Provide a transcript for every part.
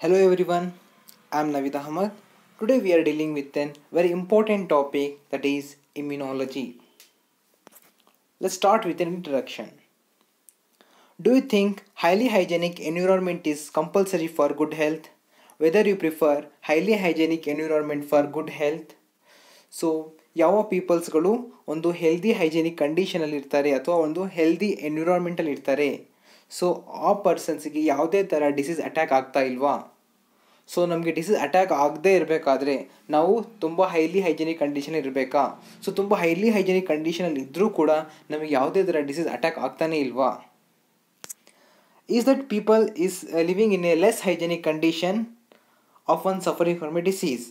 Hello everyone, I am Navid Ahmad. Today we are dealing with a very important topic, that is immunology. Let's start with an introduction. Do you think highly hygienic environment is compulsory for good health? Whether you prefer highly hygienic environment for good health? So ಯಾವ ಪೀಪಲ್ಸ್ಗಳು ಒಂದು healthy hygienic ಕಂಡೀಷನಲ್ಲಿ ಇರ್ತಾರೆ ಅಥವಾ ಒಂದು healthy ಎನ್ವಿರಾನ್ಮೆಂಟಲ್ಲಿ ಇರ್ತಾರೆ, so ಆ ಪರ್ಸನ್ಸ್ಗೆ ಯಾವುದೇ ಥರ disease attack ಆಗ್ತಾ ಇಲ್ವಾ? ಸೊ ನಮಗೆ ಡಿಸೀಸ್ ಅಟ್ಯಾಕ್ ಆಗದೇ ಇರಬೇಕಾದ್ರೆ ನಾವು ತುಂಬ ಹೈಲಿ ಹೈಜೆನಿಕ್ ಕಂಡೀಷನ್ ಇರಬೇಕಾ? ಸೊ ತುಂಬ ಹೈಲಿ ಹೈಜೆನಿಕ್ ಕಂಡೀಷನಲ್ಲಿ ಇದ್ದರೂ ಕೂಡ ನಮಗೆ ಯಾವುದೇ ಥರ ಡಿಸೀಸ್ ಅಟ್ಯಾಕ್ ಆಗ್ತಾನೇ ಇಲ್ವಾ? Is that people is living in a less hygienic condition of one suffering from A disease.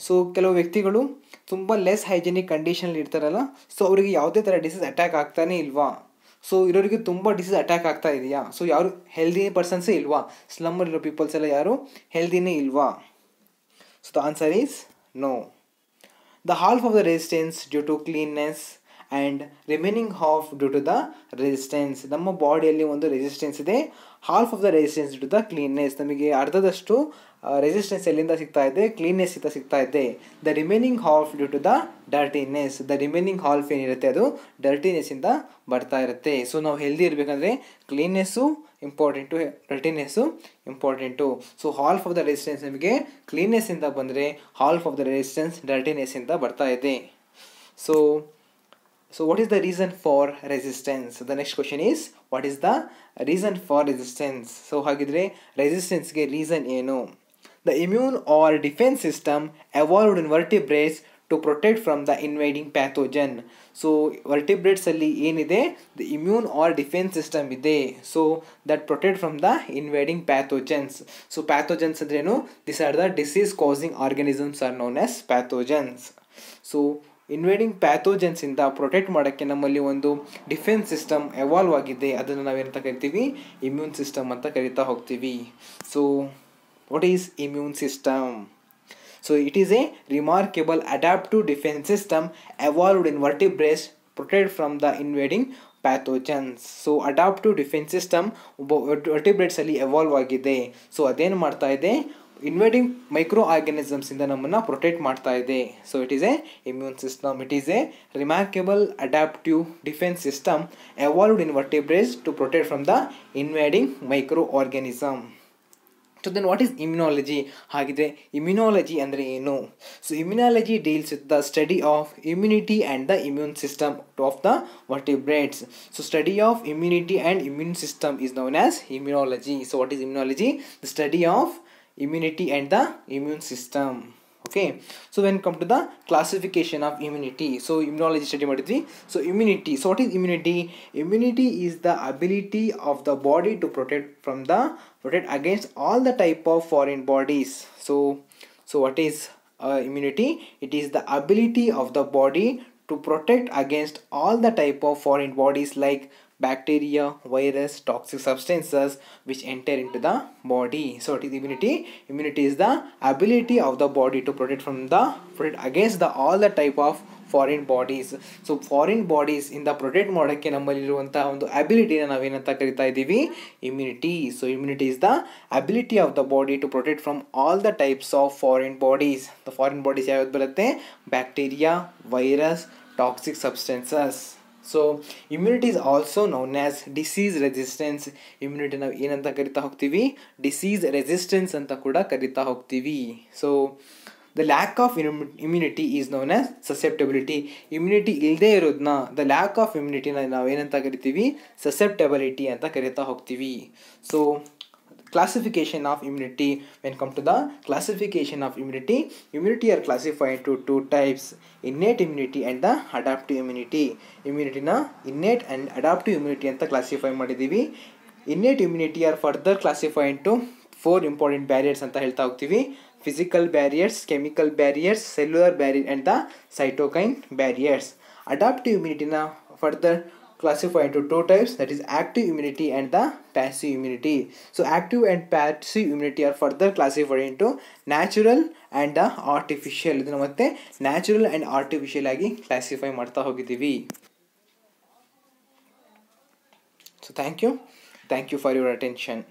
So ಕೆಲವು ವ್ಯಕ್ತಿಗಳು ತುಂಬ ಲೆಸ್ ಹೈಜೆನಿಕ್ ಕಂಡೀಷನಲ್ಲಿ ಇರ್ತಾರಲ್ಲ, ಸೊ ಅವರಿಗೆ ಯಾವುದೇ ಥರ ಡಿಸೀಸ್ ಅಟ್ಯಾಕ್ ಆಗ್ತಾನೇ ಇಲ್ವಾ? ಸೊ ಇರೋರಿಗೆ ತುಂಬ ಡಿಸೀಸ್ ಅಟ್ಯಾಕ್ ಆಗ್ತಾ ಇದೆಯಾ? ಸೊ ಯಾರು ಹೆಲ್ದಿ ಪರ್ಸನ್ಸೇ ಇಲ್ವಾ? ಸ್ಲಮ್ಮಲ್ಲಿರೋ ಪೀಪಲ್ಸ್ ಎಲ್ಲ ಯಾರು ಹೆಲ್ದಿನೇ ಇಲ್ವಾ? So the answer is no. The half of the resistance due to cleanness and remaining half due to the resistance. ನಮ್ಮ ಬಾಡಿಯಲ್ಲಿ ಒಂದು ರೆಸಿಸ್ಟೆನ್ಸ್ ಇದೆ, half of the resistance due to the cleanness. ನಮಗೆ ಅರ್ಧದಷ್ಟು ರೆಸಿಸ್ಟೆನ್ಸ್ ಎಲ್ಲಿಂದ ಸಿಗ್ತಾ ಇದೆ? ಕ್ಲೀನ್ನೆಸ್ ಇಂದ ಸಿಗ್ತಾ ಇದೆ. The remaining half due to the dirtiness. The remaining half ಏನಿರುತ್ತೆ ಅದು ಡರ್ಟಿನೆಸ್ಸಿಂದ ಬರ್ತಾ ಇರುತ್ತೆ. ಸೊ ನಾವು ಹೆಲ್ದಿ ಇರಬೇಕಂದ್ರೆ cleanness important, dirtiness important. So half of the resistance ನಮಗೆ ಕ್ಲೀನ್ನೆಸ್ಸಿಂದ ಬಂದರೆ, ಹಾಲ್ಫ್ ಆಫ್ ದ ರೆಸಿಸ್ಟೆನ್ಸ್ ಡರ್ಟಿನೆಸ್ಸಿಂದ ಬರ್ತಾ ಇದೆ. So what is the reason for resistance? The next question is, what is the reason for resistance? So ಹಾಗಿದ್ರೆ resistance ಗೆ reason ಏನು? The immune or defense system evolved in vertebrates to protect from the invading pathogen. So vertebrates ಅಲ್ಲಿ ಏನಿದೆ? The immune or defence system ಇದೆ. So that protect from the invading pathogens. So pathogens ಅಂದ್ರೇನು? This are the disease causing organisms are known as pathogens. So invading ಪ್ಯಾಥೋಜನ್ಸಿಂದ protect ಮಾಡೋಕ್ಕೆ ನಮ್ಮಲ್ಲಿ ಒಂದು defence system evolve ಆಗಿದೆ. ಅದನ್ನು ನಾವೇನಂತ ಕರಿತೀವಿ? ಇಮ್ಯೂನ್ ಸಿಸ್ಟಮ್ ಅಂತ ಕರಿತಾ ಹೋಗ್ತೀವಿ. So what is immune system? So it is a remarkable adaptive defence system evolved in vertebrates protect from the invading pathogens. So adaptive defence system ವರ್ಟಿಬ್ರೇಟ್ಸಲ್ಲಿ ಎವಾಲ್ವ್ ಆಗಿದೆ. So ಅದೇನು ಮಾಡ್ತಾ ಇದೆ? ಇನ್ವೇಡಿಂಗ್ ಮೈಕ್ರೋ ಆರ್ಗನಿಸಮ್ಸಿಂದ ನಮ್ಮನ್ನು protect ಮಾಡ್ತಾ ಇದೆ. So it is a immune system. It is a remarkable adaptive defence system evolved in vertebrates to protect from the invading micro organism. So then what is immunology? ಹಾಗಿದ್ರೆ immunology ಅಂದರೆ ಏನು? So immunology deals with the study of immunity and the immune system of the vertebrates. So study of immunity and immune system is known as immunology. So what is immunology? The study of immunity and the immune system. Okay, so when come to the classification of immunity, so immunology study ಮಾಡಿದ್ವಿ. So immunity, so what is immunity? Immunity is the ability of the body to protect against all the type of foreign bodies. So what is immunity? It is the ability of the body to protect against all the type of foreign bodies like bacteria, virus, toxic substances which enter into the body. So what is immunity? Immunity is the ability of the body to protect against all the type of foreign bodies. So foreign bodies ಇಂದ protect ಮಾಡೋಕ್ಕೆ ನಮ್ಮಲ್ಲಿರುವಂಥ ಒಂದು ಅಬಿಲಿಟಿನ ನಾವೇನಂತ ಕರಿತಾ ಇದ್ದೀವಿ? Immunity. So immunity is the ability of the body to protect from all the types of foreign bodies. The foreign bodies ಯಾವ್ದು ಬರುತ್ತೆ? Bacteria, virus, toxic substances. So immunity is also known as disease resistance. Immunity ನಾವು ಏನಂತ ಕರಿತಾ ಹೋಗ್ತೀವಿ? Disease resistance ಅಂತ ಕೂಡ ಕರಿತಾ ಹೋಗ್ತೀವಿ. So the lack of immunity is known as susceptibility. Immunity ಇಲ್ಲದೆ ಇರೋದನ್ನ, ದ ಲ್ಯಾಕ್ ಆಫ್ ಇಮ್ಯುನಿಟಿನ ನಾವೇನಂತ ಕರಿತೀವಿ? ಸಸೆಪ್ಟಬಿಲಿಟಿ ಅಂತ ಕರಿತಾ ಹೋಗ್ತೀವಿ. So classification of immunity. When come to the classification of immunity are classified into two types: innate immunity and the adaptive immunity. Immunity na innate and adaptive immunity anta classify ಮಾಡಿದೀವಿ. Innate immunity are further classified into four important barriers ಅಂತ ಹೇಳ್ತಾ ಹೋಗ್ತೀವಿ: physical barriers, chemical barriers, cellular barrier and the cytokine barriers. Adaptive immunity na further classified into two types, that is active immunity and the passive immunity. So active and passive immunity are further classified into natural and the artificial. ಇದನ್ನು ಮತ್ತೆ natural and artificial ಆಗಿ classify ಮಾಡ್ತಾ ಹೋಗಿದ್ದೀವಿ. So thank you for your attention.